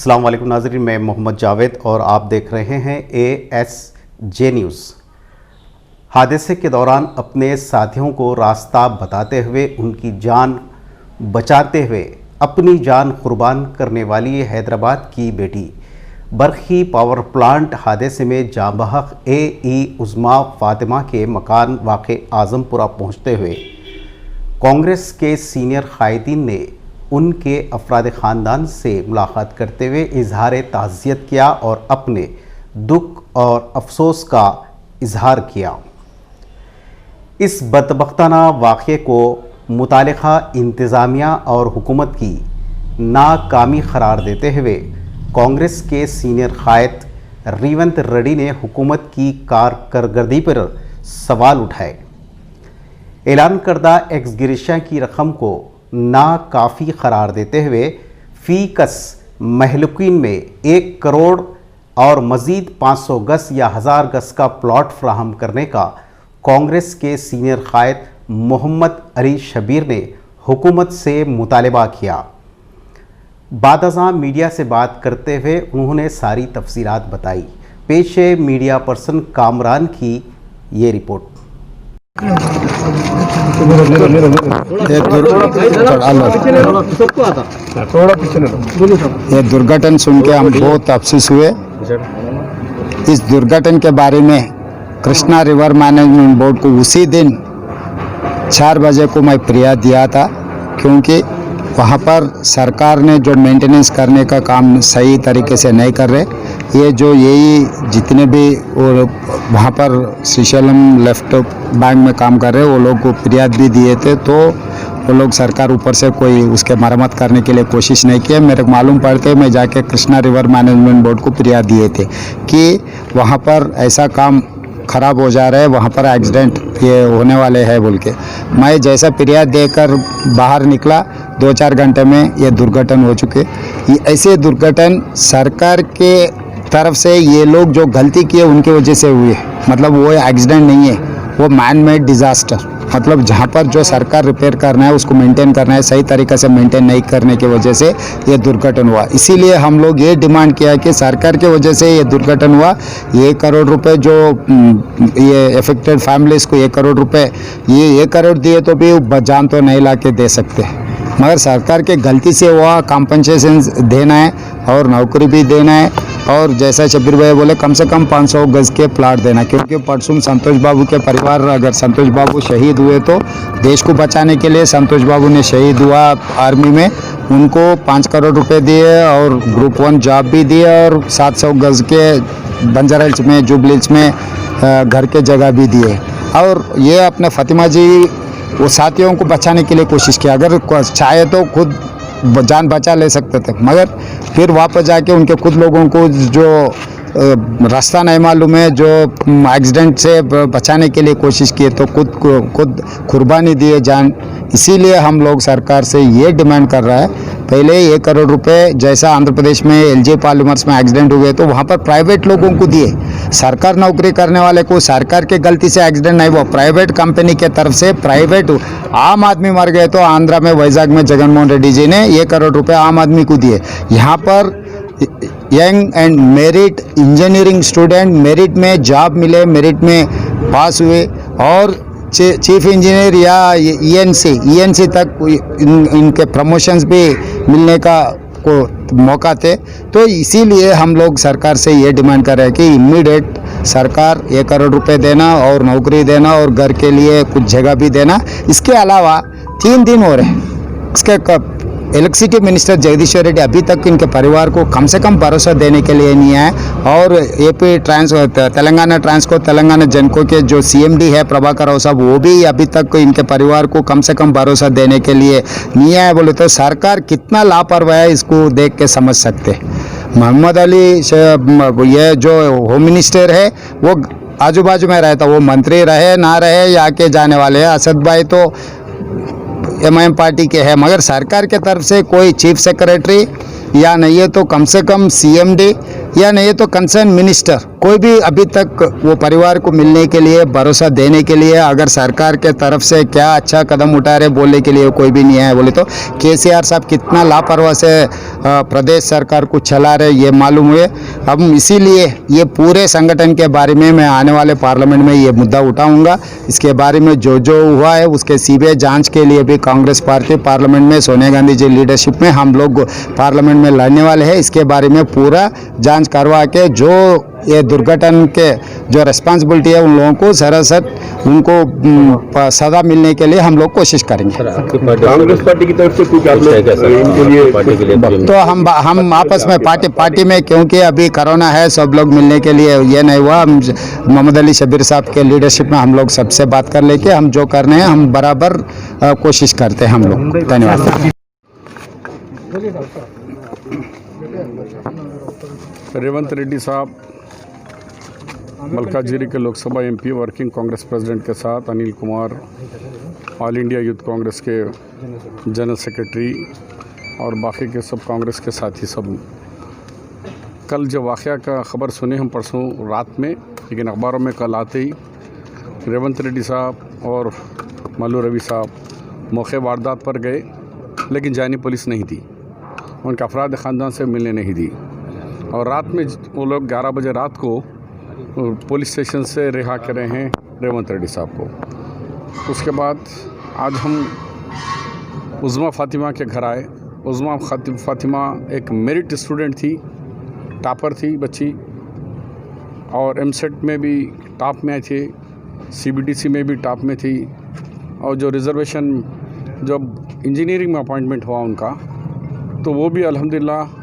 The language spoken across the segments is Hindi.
अस्सलाम वालेकुम नाज़रीन, मैं मोहम्मद जावेद और आप देख रहे हैं ASJ न्यूज़। हादसे के दौरान अपने साथियों को रास्ता बताते हुए उनकी जान बचाते हुए अपनी जान कुर्बान करने वाली हैदराबाद की बेटी बरखी पावर प्लांट हादसे में जाँ बहक AE उज़्मा फ़ातिमा के मकान वाक़े आज़मपुरा पहुँचते हुए कांग्रेस के सीनियर कायदीन ने उनके अफराद ख़ानदान से मुलाकात करते हुए इजहार ताज़ियत किया और अपने दुख और अफसोस का इजहार किया। इस बदबख्ताना वाक़े को मुतालिका इंतज़ामिया और हुकूमत की नाकामी करार देते हुए कांग्रेस के सीनियर कायद रेवंत रेड्डी ने हुकूमत की कारकर्दगी पर सवाल उठाए। ऐलान करदा एक्स ग्रेशिया की रकम को नाकाफ़ी करार देते हुए फ़ीकस महलुकीन में 1 करोड़ और मज़ीद 500 गज़ या 1000 गज़ का प्लॉट फ्राहम करने का कांग्रेस के सीनियर कायद मोहम्मद अली शबीर ने हुकूमत से मुतालबा किया। बादअज़ां मीडिया से बात करते हुए उन्होंने सारी तफसीलात बताई। पेश है मीडिया पर्सन कामरान की ये रिपोर्ट। ये दुर्घटना सुन के हम बहुत अफसोस हुए। इस दुर्घटना के बारे में कृष्णा रिवर मैनेजमेंट बोर्ड को उसी दिन 4 बजे को मैं फरियाद दिया था, क्योंकि वहाँ पर सरकार ने जो मेंटेनेंस करने का काम सही तरीके से नहीं कर रहे। ये जो यही जितने भी और वहाँ पर श्रीशैलम लेफ्ट बैंक में काम कर रहे वो लोग को फरियाद भी दिए थे, तो वो लोग सरकार ऊपर से कोई उसके मरम्मत करने के लिए कोशिश नहीं किया। मेरे को मालूम पड़ते मैं जाके कृष्णा रिवर मैनेजमेंट बोर्ड को फरियाद दिए थे कि वहाँ पर ऐसा काम ख़राब हो जा रहा है, वहाँ पर एक्सीडेंट ये होने वाले हैं बोल के। मैं जैसा फरियाद देकर बाहर निकला 2-4 घंटे में ये दुर्घटना हो चुके। ऐसे दुर्घटना सरकार के तरफ से ये लोग जो गलती किए उनकी वजह से हुए, मतलब वो एक्सीडेंट नहीं है, वो मैन मेड डिज़ास्टर। मतलब जहाँ पर जो सरकार रिपेयर करना है उसको मेंटेन करना है, सही तरीक़े से मेंटेन नहीं करने की वजह से ये दुर्घटना हुआ। इसीलिए हम लोग ये डिमांड किया कि सरकार की वजह से ये दुर्घटना हुआ। 1 करोड़ रुपए जो ये अफेक्टेड फैमिलीज़ को 1 करोड़ रुपए, ये 1 करोड़ दिए तो भी जान तो नहीं ला के दे सकते, मगर सरकार के गलती से हुआ। कॉम्पनसेशन देना है और नौकरी भी देना है, और जैसा शबीर भाई बोले कम से कम 500 गज़ के प्लाट देना, क्योंकि परसों संतोष बाबू के परिवार, अगर संतोष बाबू शहीद हुए तो देश को बचाने के लिए संतोष बाबू ने शहीद हुआ आर्मी में, उनको 5 करोड़ रुपए दिए और ग्रुप 1 जॉब भी दिए और 700 गज़ के बंजारा हिल्स में, जुबली हिल्स में घर के जगह भी दिए। और ये अपने फातिमा जी वो साथियों को बचाने के लिए कोशिश किया। अगर चाहे तो खुद जान बचा ले सकते थे, मगर फिर वापस जाके उनके खुद लोगों को जो रास्ता नहीं मालूम है, जो एक्सीडेंट से बचाने के लिए कोशिश किए, तो खुद कुर्बानी दिए जान। इसीलिए हम लोग सरकार से ये डिमांड कर रहा है, पहले 1 करोड़ रुपए जैसा आंध्र प्रदेश में LJ पॉलीमर्स में एक्सीडेंट हुए तो वहाँ पर प्राइवेट लोगों को दिए। सरकार नौकरी करने वाले को सरकार के गलती से एक्सीडेंट नहीं हुआ, प्राइवेट कंपनी के तरफ से प्राइवेट आम आदमी मर गए तो आंध्रा में वैजाग में जगनमोहन रेड्डी जी ने 1 करोड़ रुपए आम आदमी को दिए। यहाँ पर young and merit engineering student merit में जॉब मिले, मेरिट में पास हुए और चीफ इंजीनियर या ENC तक इनके प्रमोशंस भी मिलने का को मौका थे। तो इसीलिए हम लोग सरकार से ये डिमांड कर रहे हैं कि इमीडिएट सरकार 1 करोड़ रुपए देना और नौकरी देना और घर के लिए कुछ जगह भी देना। इसके अलावा 3 दिन हो रहे हैं, इसके इलेक्ट्रिसिटी मिनिस्टर जगदीश्वर रेड्डी अभी तक इनके परिवार को कम से कम भरोसा देने के लिए नहीं आए, और तेलंगाना ट्रांसको तेलंगाना जेनको के जो CMD है प्रभाकर राव साहब, वो भी अभी तक इनके परिवार को कम से कम भरोसा देने के लिए नहीं आए। बोले तो सरकार कितना लापरवाह है इसको देख के समझ सकते। मोहम्मद अली ये जो होम मिनिस्टर है वो आजू बाजू में रहता, वो मंत्री रहे ना रहे या के जाने वाले हैं। असद भाई तो MIM पार्टी के हैं, मगर सरकार के तरफ से कोई चीफ सेक्रेटरी या नहीं है तो कम से कम CMD या नहीं तो कंसर्न मिनिस्टर कोई भी अभी तक वो परिवार को मिलने के लिए, भरोसा देने के लिए, अगर सरकार के तरफ से क्या अच्छा कदम उठा रहे बोलने के लिए कोई भी नहीं आया। बोले तो केसीआर साहब कितना लापरवाह से प्रदेश सरकार को चला रहे ये मालूम हुए। अब इसीलिए ये पूरे संगठन के बारे में मैं आने वाले पार्लियामेंट में ये मुद्दा उठाऊंगा। इसके बारे में जो जो हुआ है उसके सीबीआई जांच के लिए भी कांग्रेस पार्टी पार्लियामेंट में सोनिया गांधी जी लीडरशिप में हम लोग पार्लियामेंट में लड़ने वाले हैं। इसके बारे में पूरा जांच करवा के जो ये दुर्घटना के जो रिस्पॉन्सिबिलिटी है उन लोगों को सरासर उनको सजा मिलने के लिए हम लोग कोशिश करेंगे। कांग्रेस पार्टी की तरफ से कुछ आप लोग इनके लिए तो हम आपस में पार्टी में, क्योंकि अभी कोरोना है, सब लोग मिलने के लिए ये नहीं हुआ। मोहम्मद अली शब्बीर साहब के लीडरशिप में हम लोग सबसे बात कर लेके हम जो करने हैं हम बराबर कोशिश करते हैं हम लोग। धन्यवाद। रेवंत रेड्डी साहब मलकाजीरी के Lok Sabha MP, working Congress president के साथ Anil Kumar all India youth Congress के जनरल सेक्रेटरी और बाकी के सब कांग्रेस के साथी सब कल जो वाक़या का ख़बर सुने हम परसों रात में, लेकिन अखबारों में कल आते ही रेवंत रेड्डी साहब और मल्लू रवि साहब मौके वारदात पर गए, लेकिन जानी पुलिस नहीं थी, उनके अफराद ख़ानदान से मिलने नहीं दी। और रात में वो लोग 11 बजे रात को पुलिस स्टेशन से रिहा कर रहे हैं रेवंत रेड्डी साहब को। उसके बाद आज हम उज़्मा फ़ातिमा के घर आए। उज़्मा फ़ातिमा एक मेरिट स्टूडेंट थी, टॉपर थी बच्ची, और एमसेट में भी टॉप में आई थी, सीबीटीसी में भी टॉप में थी। और जो रिज़र्वेशन जब इंजीनियरिंग में अपॉइंटमेंट हुआ उनका, तो वो भी अल्हम्दुलिल्लाह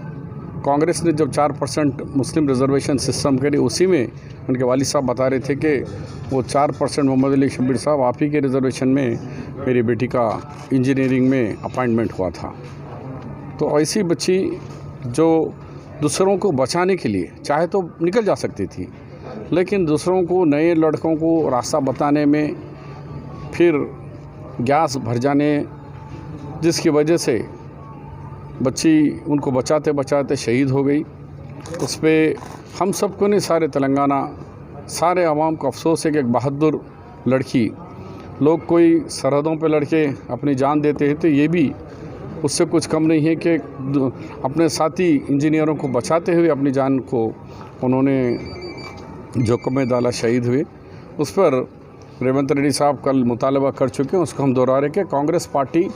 कांग्रेस ने जब 4% मुस्लिम रिजर्वेशन सिस्टम करी, उसी में उनके वालिद साहब बता रहे थे कि वो 4% मोहम्मद अली शब्बीर साहब आप ही के रिजर्वेशन में मेरी बेटी का इंजीनियरिंग में अपॉइंटमेंट हुआ था। तो ऐसी बच्ची जो दूसरों को बचाने के लिए चाहे तो निकल जा सकती थी, लेकिन दूसरों को, नए लड़कों को रास्ता बताने में फिर गैस भर जाने, जिसकी वजह से बच्ची उनको बचाते बचाते शहीद हो गई। उस पर हम सबको ने, सारे तेलंगाना, सारे आवाम को अफसोस है कि एक बहादुर लड़की, लोग कोई सरहदों पे लड़के अपनी जान देते हैं तो ये भी उससे कुछ कम नहीं है कि अपने साथी इंजीनियरों को बचाते हुए अपनी जान को उन्होंने जोखिम में डाला, शहीद हुए। उस पर रेवंत रेड्डी साहब कल मुतालबा कर चुके हैं, उसको हम दोहरा रहे कि कांग्रेस पार्टी,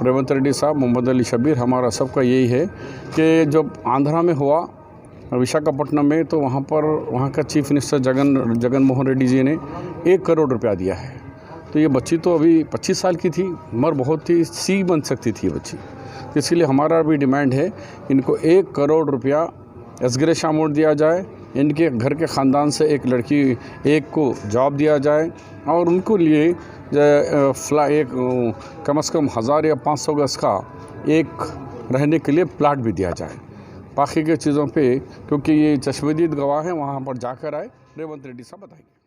रेवंत रेड्डी साहब, मोहम्मद अली शब्बीर, हमारा सबका यही है कि जब आंध्रा में हुआ विशाखापट्टनम में, तो वहाँ का चीफ मिनिस्टर जगन मोहन रेड्डी जी ने 1 करोड़ रुपया दिया है। तो ये बच्ची तो अभी 25 साल की थी, उम्र बहुत थी, सी बन सकती थी ये बच्ची। इसलिए हमारा भी डिमांड है इनको 1 करोड़ रुपया एसग्रेश अमाउंट दिया जाए, इनके घर के ख़ानदान से एक लड़की एक को जॉब दिया जाए, और उनको लिए एक कम से कम 1000 या 500 गज का एक रहने के लिए प्लाट भी दिया जाए। बाकी के चीज़ों पे, क्योंकि ये चश्मदीद गवाह हैं, वहाँ पर जाकर आए, रेवंत रेड्डी साहब बताएंगे।